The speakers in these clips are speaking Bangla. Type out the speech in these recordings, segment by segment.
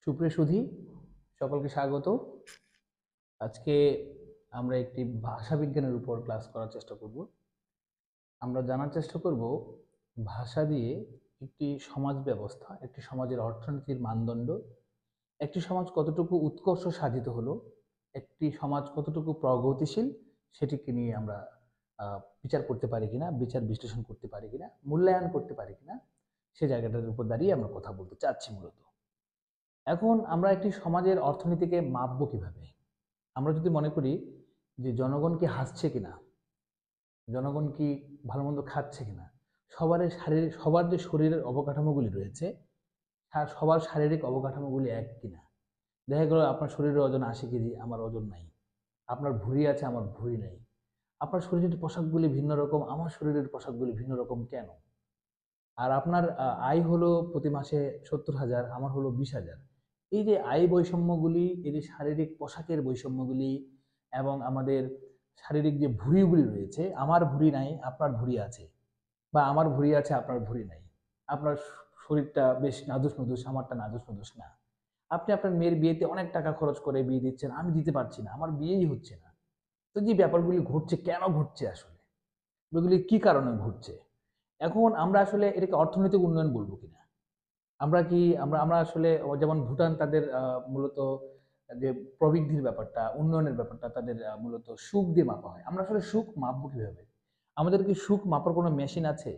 সুপ্রিয় সুধী, সকলকে স্বাগত। আজকে আমরা একটি ভাষা বিজ্ঞানের উপর ক্লাস করার চেষ্টা করব। আমরা জানার চেষ্টা করব ভাষা দিয়ে একটি সমাজ ব্যবস্থা, একটি সমাজের অর্থনীতির মানদণ্ড, একটি সমাজ কতটুকু উৎকর্ষ সাধিত হলো, একটি সমাজ কতটুকু প্রগতিশীল, সেটিকে নিয়ে আমরা বিচার করতে পারি কিনা, বিচার বিশ্লেষণ করতে পারি কিনা, মূল্যায়ন করতে পারি কিনা, সে জায়গাটার উপর দাঁড়িয়ে আমরা কথা বলতে চাচ্ছি মূলত। এখন আমরা একটি সমাজের অর্থনীতিকে মাপবো কিভাবে? আমরা যদি মনে করি যে জনগণ কি হাসছে কিনা, জনগণ কি ভালো মন্দ খাচ্ছে কিনা, সবার যে শরীরের অবকাঠামোগুলি রয়েছে, সবার শারীরিক অবকাঠামোগুলি এক কিনা। দেখা গেল আপনার শরীরের ওজন 80 কেজি, আমার ওজন নাই। আপনার ভুঁড়ি আছে, আমার ভুঁড়ি নাই। আপনার শরীরের পোশাকগুলি ভিন্ন রকম, আমার শরীরের পোশাকগুলি ভিন্ন রকম কেন? আর আপনার আয় হলো প্রতি মাসে 70,000, আমার হলো 20,000। এই যে আয় বৈষম্যগুলি, এই যে শারীরিক পোশাকের বৈষম্যগুলি, এবং আমাদের শারীরিক যে ভুঁড়িগুলি রয়েছে, আমার ভুঁড়ি নাই, আপনার ভুঁড়ি আছে, বা আমার ভুঁড়ি আছে, আপনার ভুঁড়ি নাই। আপনার শরীরটা বেশ নাদুস নুদুস, আমারটা নাদুস নুদুস না। আপনি আপনার মেয়ের বিয়েতে অনেক টাকা খরচ করে বিয়ে দিচ্ছেন, আমি দিতে পারছি না, আমার বিয়েই হচ্ছে না। তো যে ব্যাপারগুলি ঘটছে, কেন ঘটছে আসলে, এগুলি কি কারণে ঘটছে? এখন আমরা আসলে এটাকে অর্থনৈতিক উন্নয়ন বলবো কিনা? আমরা কি আমরা আমরা আসলে যেমন ভুটান, তাদের মূলত যে প্রবৃদ্ধির ব্যাপারটা, উন্নয়নের ব্যাপারটা তাদের মূলত সুখ দিয়ে মাপা হয়। আমরা আসলে সুখ মাপবো কিভাবে? আমাদের কি সুখ মাপার কোনো মেশিন আছে?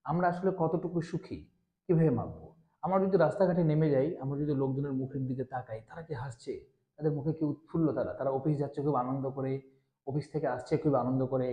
আমরা আসলে কতটুকু সুখী কিভাবে মাপবো? আমরা যদি রাস্তাঘাটে নেমে যাই, আমরা যদি লোকজনের মুখের দিকে তাকাই, তারা কি হাসছে? তাদের মুখে কি উৎফুল্ল? তারা অফিস যাচ্ছে খুব আনন্দ করে, অফিস থেকে আসছে খুব আনন্দ করে,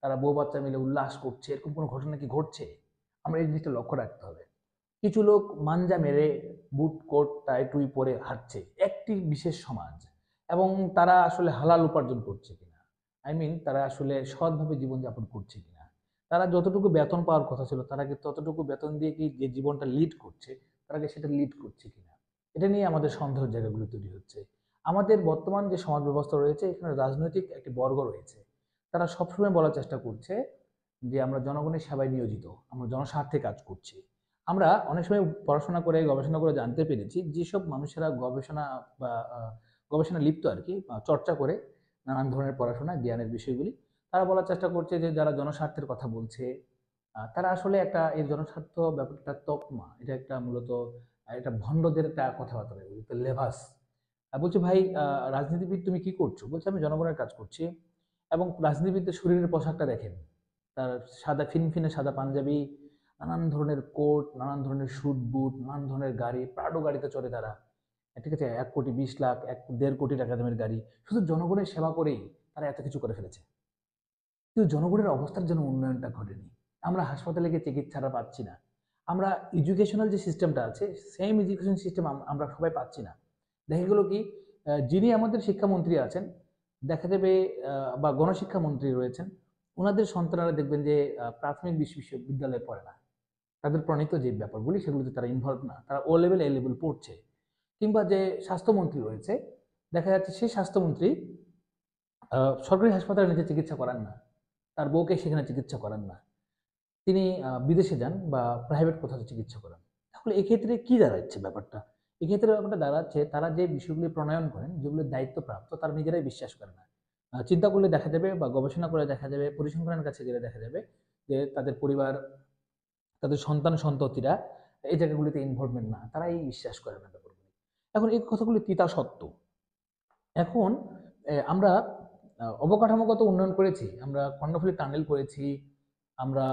তারা বউ বাচ্চা মিলে উল্লাস করছে, এরকম কোনো ঘটনা কি ঘটছে? আমরা এই জিনিসটা লক্ষ্য রাখতে হবে। কিছু লোক মাঞ্জা মেরে বুট কোট টাই টুই পরে হাঁটছে, একটি বিশেষ সমাজ, এবং তারা আসলে হালাল উপার্জন করছে কিনা, তারা আসলে সৎভাবে জীবনযাপন করছে কিনা, তারা যতটুকু বেতন পাওয়ার কথা ছিল, তারা কি ততটুকু বেতন দিয়ে কি যে জীবনটা লিড করছে, তারা কি সেটা লিড করছে কিনা, এটা নিয়ে আমাদের সন্দেহের জায়গাগুলো তৈরি হচ্ছে। আমাদের বর্তমান যে সমাজ ব্যবস্থা রয়েছে, এখানে রাজনৈতিক একটি বর্গ রয়েছে, তারা সবসময় বলার চেষ্টা করছে যে আমরা জনগণের সেবায় নিয়োজিত, আমরা জনস্বার্থে কাজ করছি। আমরা অনেক সময় পড়াশোনা করে, গবেষণা করে জানতে পেরেছি, যেসব মানুষেরা গবেষণা বা গবেষণা লিপ্ত আর কি, চর্চা করে নানান ধরনের পড়াশোনা জ্ঞানের বিষয়গুলি, তারা বলার চেষ্টা করছে যে যারা জনস্বার্থের কথা বলছে, তারা আসলে একটা এই জনস্বার্থ ব্যাপারটা তকমা, এটা একটা মূলত এটা ভণ্ডদের একটা কথাবার্তা, লেভাস। বলছে ভাই, রাজনীতিবিদ তুমি কি করছো? বলছে আমি জনগণের কাজ করছি। এবং রাজনীতিবিদদের শরীরের পোশাকটা দেখেন, তার সাদা ফিনফিনে সাদা পাঞ্জাবি, নানান ধরনের কোট, নানান ধরনের স্যুট বুট, নানান ধরনের গাড়ি, প্রাডো গাড়িতে চড়ে তারা, ঠিক আছে, 1,20,00,000, 1-1.5 কোটি টাকা দামের গাড়ি, শুধু জনগণের সেবা করেই তারা এত কিছু করে ফেলেছে। কিন্তু জনগণের অবস্থার যেন উন্নয়নটা ঘটেনি। আমরা হাসপাতালে গিয়ে চিকিৎসাটা পাচ্ছি না। আমরা এডুকেশনাল যে সিস্টেমটা আছে, সেম এডুকেশন সিস্টেম আমরা সবাই পাচ্ছি না। দেখা গেল কি, যিনি আমাদের শিক্ষামন্ত্রী আছেন, দেখা যাবে বা গণশিক্ষা মন্ত্রী রয়েছেন, ওনাদের সন্তানরা দেখবেন যে প্রাথমিক বিশ্ববিদ্যালয়ে পড়ে না। তাদের প্রণীত যে ব্যাপারগুলি, সেগুলোতে তারা ইনভলভ না, তারা ও লেভেল এ লেভেল পড়ছে। কিংবা যে স্বাস্থ্যমন্ত্রী রয়েছে, দেখা যাচ্ছে সেই স্বাস্থ্যমন্ত্রী সরকারি হাসপাতালে নিজে চিকিৎসা করান না, তার বউকে সেখানে চিকিৎসা করান না, তিনি বিদেশে যান বা প্রাইভেট কোথাও চিকিৎসা করান। তাহলে এক্ষেত্রে কি দাঁড়াচ্ছে ব্যাপারটা? এক্ষেত্রে ব্যাপারটা দাঁড়াচ্ছে, তারা যে বিষয়গুলি প্রণয়ন করেন, যেগুলো দায়িত্বপ্রাপ্ত, তারা নিজেরাই বিশ্বাস করে না। চিন্তা করলে দেখা যাবে বা গবেষণা করে দেখা যাবে, পরিসংখ্যানের কাছে গেলে দেখা যাবে যে তাদের পরিবার, তাদের সন্তান সন্ততিরা এই জায়গাগুলিতে ইনভলভমেন্ট না, তারাই বিশ্বাস করে না ব্যাপারগুলি। এখন এই কথাগুলি তিতা সত্য। এখন আমরা অবকাঠামোগত উন্নয়ন করেছি, আমরা কর্ণফুলী টানেল করেছি, আমরা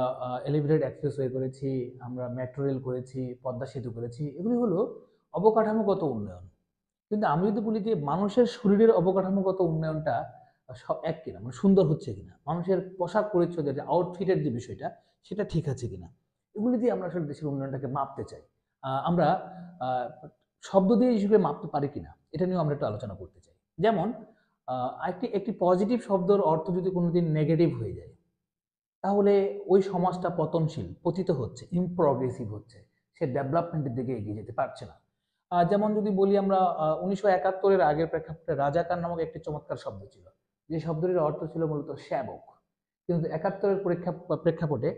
এলিভেটেড এক্সপ্রেসওয়ে করেছি, আমরা মেট্রো রেল করেছি, পদ্মা সেতু করেছি, এগুলি হলো অবকাঠামোগত উন্নয়ন। কিন্তু আমি যদি বলি যে মানুষের শরীরের অবকাঠামোগত উন্নয়নটা সব এক কিনা, মানে সুন্দর হচ্ছে কিনা, মানুষের পোশাক পরিচ্ছদের যে আউটফিটের যে বিষয়টা, সেটা ঠিক আছে কিনা, এগুলি দিয়ে আমরা আসলে দেশের উন্নয়নটাকে মাপতে চাই। আমরা আহ, শব্দ দিয়ে হিসেবে মাপতে পারি কিনা, এটা নিয়েও আমরা একটু আলোচনা করতে চাই। যেমন একটি একটি পজিটিভ শব্দের অর্থ যদি কোনোদিন নেগেটিভ হয়ে যায়, তাহলে ওই সমাজটা পতনশীল, পতিত হচ্ছে, ইমপ্রগ্রেসিভ হচ্ছে, সে ডেভেলপমেন্টের দিকে এগিয়ে যেতে পারছে না। যেমন যদি বলি আমরা, 1971-এর আগের প্রেক্ষাপটে রাজাকার নামক একটি চমৎকার শব্দ ছিল, যে শব্দটির অর্থ ছিল মূলত সেবক। কিন্তু 71-এর প্রেক্ষাপটে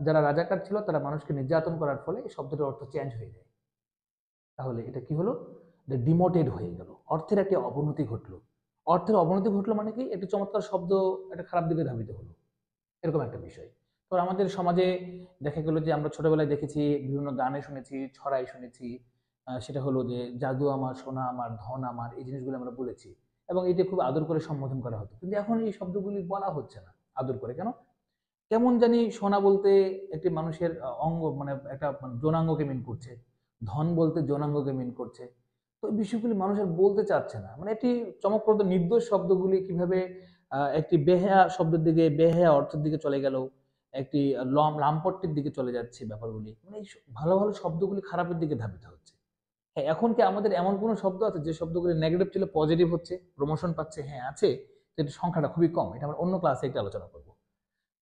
যারা রাজাকার ছিল, তারা মানুষকে নির্যাতন করার ফলে এই শব্দটির অর্থ চেঞ্জ হয়ে যায়। তাহলে এটা কি হলো? ডিমোটেড হয়ে গেল, অর্থের একটি অবনতি ঘটলো। অর্থের অবনতি ঘটলো মানে কি, একটি চমৎকার শব্দ একটা খারাপ দিকে ধাবিত হলো, এরকম একটা বিষয়। তো আমাদের সমাজে দেখা গেল যে আমরা ছোটবেলায় দেখেছি, বিভিন্ন গানে শুনেছি, ছড়াই শুনেছি, সেটা হলো যে জাদু আমার, সোনা আমার, ধন আমার, এই জিনিসগুলো আমরা বলেছি এবং এটা খুব আদর করে সম্বোধন করা হতো। কিন্তু এখন এই শব্দগুলি বলা হচ্ছে না আদর করে। কেন? কেমন জানি সোনা বলতে একটি মানুষের অঙ্গ, মানে একটা যৌনাঙ্গকে মিন করছে, ধন বলতে যৌনাঙ্গকে মিন করছে। তো এই বিষয়গুলি মানুষ আর বলতে চাচ্ছে না। মানে একটি চমকপ্রদ নির্দোষ শব্দগুলি কিভাবে একটি বেহায়া শব্দের দিকে, বেহায়া অর্থের দিকে চলে গেল, একটি লাম্পট্যের দিকে চলে যাচ্ছে ব্যাপারগুলি। মানে এই ভালো ভালো শব্দগুলি খারাপের দিকে ধাবিত হচ্ছে। হ্যাঁ, এখন কি আমাদের এমন কোনো শব্দ আছে যে শব্দগুলি নেগেটিভ ছিল পজিটিভ হচ্ছে, প্রমোশন পাচ্ছে? হ্যাঁ আছে, কিন্তু সংখ্যাটা খুবই কম। এটা আমরা অন্য ক্লাসে একটা আলোচনা করব।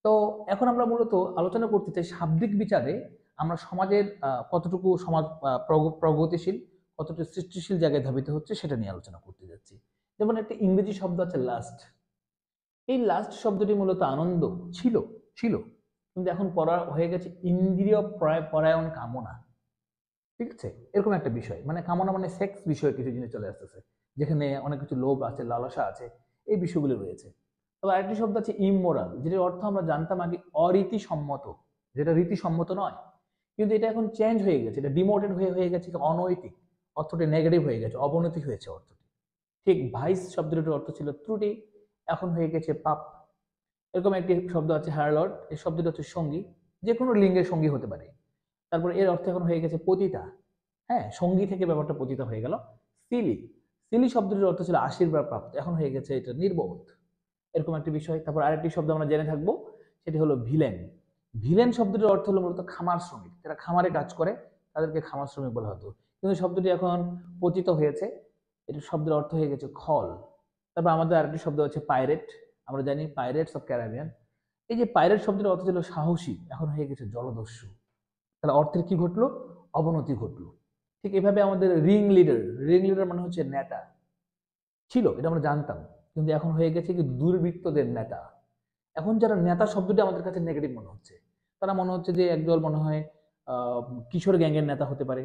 তো এখন আমরা মূলত আলোচনা করতে চাই শাব্দিক বিচারে আমরা সমাজের কতটুকু সমাজ প্রগতিশীল, কতটুকু সৃষ্টিশীল জায়গায় ধাবিত হচ্ছে সেটা নিয়ে আলোচনা করতে যাচ্ছি। যেমন একটা ইংরেজি শব্দ আছে লাস্ট। এই লাস্ট শব্দটি মূলত আনন্দ ছিল ছিল কিন্তু এখন পড়া হয়ে গেছে ইন্দ্রিয় পরায়ণ কামনা। ঠিক আছে, এরকম একটা বিষয়, মানে কামনা মানে সেক্স বিষয়ে কিছু জিনিস চলে আসতেছে, যেখানে অনেক কিছু লোভ আছে, লালসা আছে, এই বিষয়গুলো রয়েছে। তবে আরেকটি শব্দ আছে ইমোরাল, যেটার অর্থ আমরা জানতাম আগে অরীতিসম্মত, যেটা রীতিসম্মত নয়। কিন্তু এটা এখন চেঞ্জ হয়ে গেছে, এটা ডিমোটেড হয়ে গেছে অনৈতিক, অর্থটি নেগেটিভ হয়ে গেছে, অবনতি হয়েছে অর্থটি। ঠিক ভাইস শব্দটির অর্থ ছিল ত্রুটি, এখন হয়ে গেছে পাপ। এরকম একটি শব্দ আছে হ্যারলট, এই শব্দটি হচ্ছে সঙ্গী, যে কোনো লিঙ্গের সঙ্গী হতে পারে। তারপর এর অর্থ এখন হয়ে গেছে পতিতা। হ্যাঁ, সঙ্গী থেকে ব্যাপারটা পতিতা হয়ে গেল। সিলি, সিলি শব্দটির অর্থ ছিল আশীর্বাদ প্রাপ্ত, এখন হয়ে গেছে এটা নির্বোধ, এরকম একটি বিষয়। তারপর আরেকটি শব্দ আমরা জেনে থাকবো, সেটি হলো ভিলেন। ভিলেন শব্দটির অর্থ হলো মূলত খামার শ্রমিক, যারা খামারে কাজ করে তাদেরকে খামার শ্রমিক বলা হতো। কিন্তু শব্দটি এখন পতিত হয়েছে, এটি শব্দের অর্থ হয়ে গেছে খল। তারপর আমাদের আরেকটি শব্দ হচ্ছে পাইরেট, আমরা জানি পাইরেটস অফ ক্যারিবিয়ান। এই যে পাইরেট শব্দের অর্থ ছিল সাহসী, এখন হয়ে গেছে জলদস্যু। তাহলে অর্থের কি ঘটলো? অবনতি ঘটলো। ঠিক এভাবে আমাদের রিং লিডার, রিং লিডার মানে হচ্ছে নেতা, ছিল এটা আমরা জানতাম, কিন্তু এখন হয়ে গেছে কি দুর্বৃত্তদের নেতা। এখন যারা নেতা শব্দটি আমাদের কাছে নেগেটিভ মনে হচ্ছে, তারা মনে হচ্ছে যে একদল মনে হয় কিশোর গ্যাংয়ের নেতা হতে পারে।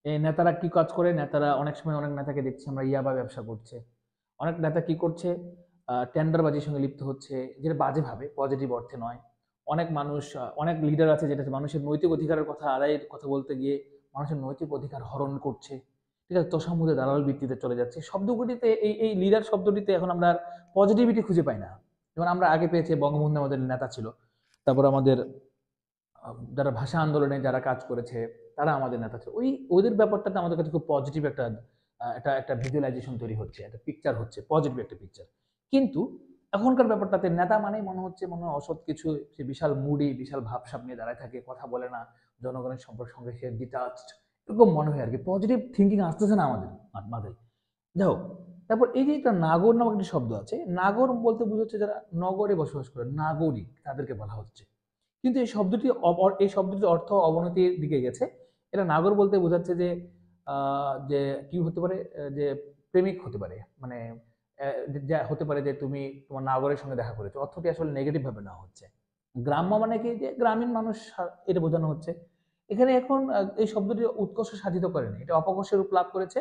এই নেতারা কি কাজ করে? নেতারা অনেক সময় অনেক নেতাকে দেখছি আমরা ইয়াবা ব্যবসা করছে, অনেক নেতা কি করছে, টেন্ডারবাজির সঙ্গে লিপ্ত হচ্ছে, যেটা বাজেভাবে, পজিটিভ অর্থে নয়। অনেক মানুষ, অনেক লিডার আছে যেটা মানুষের নৈতিক অধিকারের কথা আদায়ের কথা বলতে গিয়ে মানুষের নৈতিক অধিকার হরণ করছে। ঠিক আছে, তোষামোদে দালাল ভিত্তিতে চলে যাচ্ছে। শব্দগুলিতে এই এই লিডার শব্দটিতে এখন আমরা পজিটিভিটি খুঁজে পাই না। যেমন আমরা আগে পেয়েছি বঙ্গবন্ধু আমাদের নেতা ছিল, তারপর আমাদের যারা ভাষা আন্দোলনে যারা কাজ করেছে তারা আমাদের নেতা ছিল। ওদের ব্যাপারটাতে আমাদের কাছে খুব পজিটিভ একটা একটা একটা ভিজুয়ালাইজেশন তৈরি হচ্ছে, একটা পিকচার হচ্ছে, পজিটিভ একটা পিকচার। কিন্তু এখনকার ব্যাপারটাতে নেতা মানেই মনে হচ্ছে মনে হয় অসৎ কিছু, সে বিশাল মুডি, বিশাল ভাবসাব নিয়ে দাঁড়ায় থাকে, কথা বলে না, জনগণের সঙ্গে সে ডিটাচড, এরকম মনে হয় আর কি। পজিটিভ থিঙ্কিং আসতেছে না আমাদের মাথায়। যাই হোক, তারপর এই যে একটা নাগর নামক একটি শব্দ আছে, নাগর বলতে বোঝাচ্ছে যারা নগরে বসবাস করে, নাগরিক, তাদেরকে বলা হচ্ছে। কিন্তু এই শব্দটির অর্থ অবনতির দিকে গেছে। এটা নাগর বলতে বোঝাচ্ছে যে যে কি হতে পারে, যে প্রেমিক হতে পারে, মানে যা হতে পারে যে তুমি তোমার নাগরের সঙ্গে দেখা করেছো, অর্থটি আসলে নেগেটিভ ভাবে নেওয়া হচ্ছে। গ্রাম্য মানে কি, যে গ্রামীণ মানুষ, এটা বোঝানো হচ্ছে। এখানে এখন এই শব্দটি উৎকর্ষ সাধিত করেনি, এটা অপকর্ষের রূপ লাভ করেছে।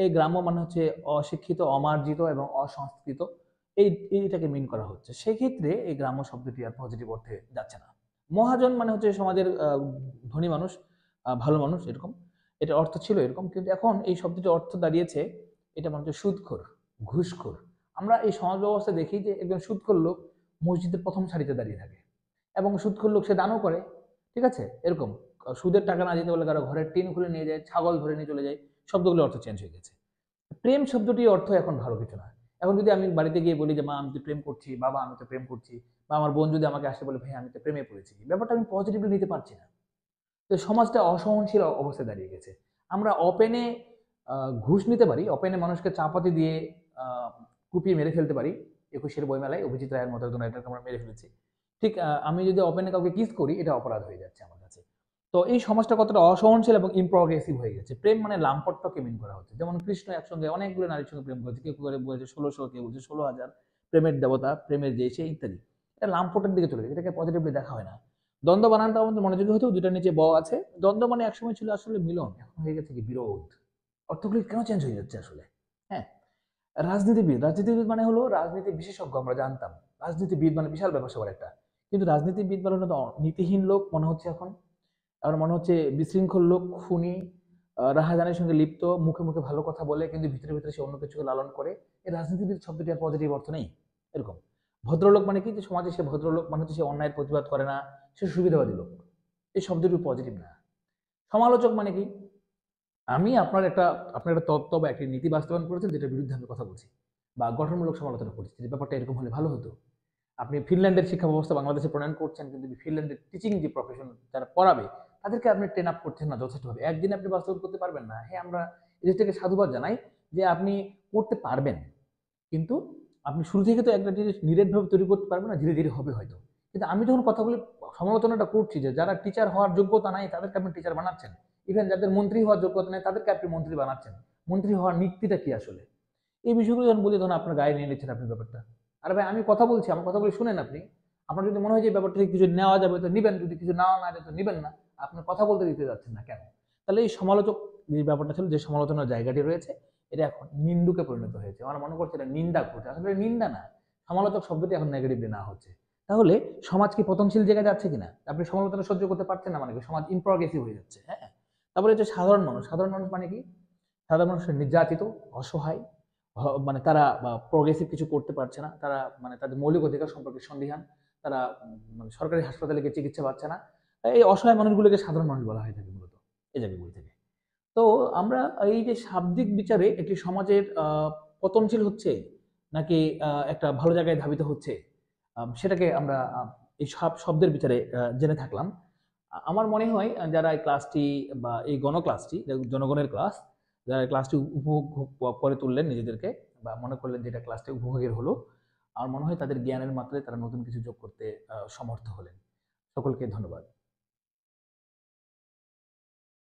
এই গ্রাম্য মানে হচ্ছে অশিক্ষিত, অমার্জিত এবং অসংস্কৃত, এইটাকে মিন করা হচ্ছে। সেক্ষেত্রে এই গ্রাম্য শব্দটি আর পজিটিভ অর্থে যাচ্ছে না। মহাজন মানে হচ্ছে সমাজের ধনী মানুষ, ভালো মানুষ, এরকম এটা অর্থ ছিল এরকম। কিন্তু এখন এই শব্দটির অর্থ দাঁড়িয়েছে, এটা মানে হচ্ছে সুদখোর, ঘুষখোর। আমরা এই সমাজ ব্যবস্থা দেখি যে একজন সুদখোর লোক মসজিদের প্রথম সারিতে দাঁড়িয়ে থাকে এবং সুদখোর লোক সে দানও করে। ঠিক আছে, এরকম সুদের টাকা না দিতে বলে কারো ঘরের টিন খুলে নিয়ে যায়, ছাগল ধরে নিয়ে চলে যায়। শব্দগুলোর অর্থ চেঞ্জ হয়ে গেছে। প্রেম শব্দটির অর্থ এখন ভালো কিছু না। এখন যদি আমি বাড়িতে গিয়ে বলি যে মা আমি তো প্রেম করছি, বাবা আমি তো প্রেম করছি, বা আমার বোন যদি আমাকে আসে বলে ভাই আমি তো প্রেমে পড়েছি, ব্যাপারটা আমি পজিটিভলি নিতে পারছি না। তো সমাজটা অসহনশীল অবস্থায় দাঁড়িয়ে গেছে। আমরা ওপেনে ঘুষ নিতে পারি, ওপেনে মানুষকে চাপাতি দিয়ে কুপিয়ে মেরে ফেলতে পারি। 21-এর বইমেলায় অভিজিৎ রায়ের মতো একজন রাইটারকে আমরা মেরে ফেলেছি। ঠিক আমি যদি ওপেনে কাউকে কিস করি, এটা অপরাধ হয়ে যাচ্ছে আমার কাছে। তো এই সমাজটা কতটা অসহনশীল এবং ইমপ্রগ্রেসিভ হয়ে গেছে। প্রেম মানে লাম্পট্যকে মিন করা হচ্ছে। যেমন কৃষ্ণ একসঙ্গে অনেকগুলো নারীর সঙ্গে প্রেম করেছে, কেউ করে বলেছে 1600, কেউ বলছে 16,000, প্রেমের দেবতা, প্রেমের যে সে ইত্যাদি। এটা লাম্পটের দিকে চলে গেছে, এটাকে পজিটিভলি দেখা হয় না। দ্বন্দ্ব বানানটা আমাদের মনোযোগী হতেও, দুটার নিচে ব আছে। দ্বন্দ্ব মানে একসময় ছিল আসলে মিলন, এখন হয়ে গেছে কি বিরোধ। অর্থগুলি কেন চেঞ্জ হয়ে যাচ্ছে আসলে? হ্যাঁ, রাজনীতিবিদ মানে হলো রাজনীতি বিশেষজ্ঞ, আমরা জানতাম। রাজনীতিবিদ মানে বিশাল ব্যাপার স্যাপার একটা। কিন্তু রাজনীতিবিদ বলে না, তো নীতিহীন লোক মনে হচ্ছে এখন। আমার মনে হচ্ছে বিশৃঙ্খল লোক, খুনি, রাহাজানির সঙ্গে লিপ্ত, মুখে মুখে ভালো কথা বলে কিন্তু ভিতরে ভিতরে সে অন্য কিছুকে লালন করে। এই রাজনীতিবিদ শব্দটি আর পজিটিভ অর্থ নেই এরকম। ভদ্রলোক মানে কি, যে সমাজে সে ভদ্রলোক মানে হচ্ছে সে অন্যায়ের প্রতিবাদ করে না, সে সুবিধাবাদী লোক। এই শব্দটি পজিটিভ না। সমালোচক মানে কি, আমি আপনার একটা তত্ত্ব বা একটি নীতি বাস্তবায়ন করেছেন যেটার বিরুদ্ধে আমি কথা বলছি বা গঠনমূলক সমালোচনা করছি, যে ব্যাপারটা এরকম হলে ভালো হতো। আপনি ফিনল্যান্ডের শিক্ষা ব্যবস্থা বাংলাদেশে প্রণয়ন করছেন, কিন্তু ফিনল্যান্ডের টিচিং যে প্রফেশন যারা পড়াবে তাদেরকে আপনি ট্রেন আপ করছেন না যথেষ্টভাবে। একদিন আপনি বাস্তবায়ন করতে পারবেন না। হ্যাঁ, আমরা এদেরটাকে সাধুবাদ জানাই যে আপনি করতে পারবেন, কিন্তু আপনি শুরু থেকে তো একটা জিনিস নিরেটভাবে তৈরি করতে পারবেন না, ধীরে ধীরে হবে হয়তো। কিন্তু আমি যখন কথাগুলি সমালোচনাটা করছি যে যারা টিচার হওয়ার যোগ্যতা নাই তাদেরকে আপনি টিচার বানাচ্ছেন, ইভেন যাদের মন্ত্রী হওয়ার যোগ্যতা নেই তাদেরকে আপনি মন্ত্রী বানাচ্ছেন। মন্ত্রী হওয়ার নীতিটা কি আসলে? এই বিষয়গুলো যখন বলি তখন আপনার গায়ে নিয়ে নিচ্ছেন আপনি ব্যাপারটা। আরে ভাই, আমি কথা বলছি, আমার কথাগুলো শুনেন আপনি। আপনার যদি মনে হয় যে ব্যাপারটা থেকে কিছু নেওয়া যাবে তো নিবেন, যদি কিছু নেওয়া না যায় তো নিবেন না। আপনার কথা বলতে দিতে যাচ্ছেন না কেন? তাহলে এই সমালোচক যে ব্যাপারটা ছিল, যে সমালোচনার জায়গাটি রয়েছে, এটা এখন নিন্দুকে পরিণত হয়েছে। আমরা মনে করছি এটা নিন্দা করছে, আসলে নিন্দা না। সমালোচক শব্দটি এখন নেগেটিভলি না হচ্ছে। তাহলে সমাজ কি পতনশীল জায়গায় যাচ্ছে কিনা? আপনি সমালোচনা সহ্য করতে পারছেন না মানে কি সমাজ ইনপ্রগ্রেসিভ হয়ে যাচ্ছে? হ্যাঁ। তারপরে হচ্ছে সাধারণ মানুষ। সাধারণ মানুষ মানে কি? সাধারণ মানুষ নির্যাতিত, অসহায়, মানে তারা প্রগ্রেসিভ কিছু করতে পারছে না, তারা মানে তাদের মৌলিক অধিকার সম্পর্কে সন্দিহান, তারা মানে সরকারি হাসপাতালে গিয়ে চিকিৎসা পাচ্ছে না। এই অসহায় মানুষগুলোকে সাধারণ মানুষ বলা হয়ে থাকে মূলত এই জায়গায় বই থেকে। তো আমরা এই যে শাব্দিক বিচারে একটি সমাজের পতনশীল হচ্ছে নাকি একটা ভালো জায়গায় ধাবিত হচ্ছে, সেটাকে আমরা এই সব শব্দের বিচারে জেনে থাকলাম। আমার মনে হয় যারা এই ক্লাসটি বা এই ক্লাসটি জনগণের ক্লাস, যারা এই ক্লাসটি উপভোগ করে তুললেন নিজেদেরকে বা মনে করলেন যে এটা ক্লাসটি উপভোগের হলো, আমার মনে হয় তাদের জ্ঞানের মাত্রায় তারা নতুন কিছু যোগ করতে সমর্থ হলেন। সকলকে ধন্যবাদ।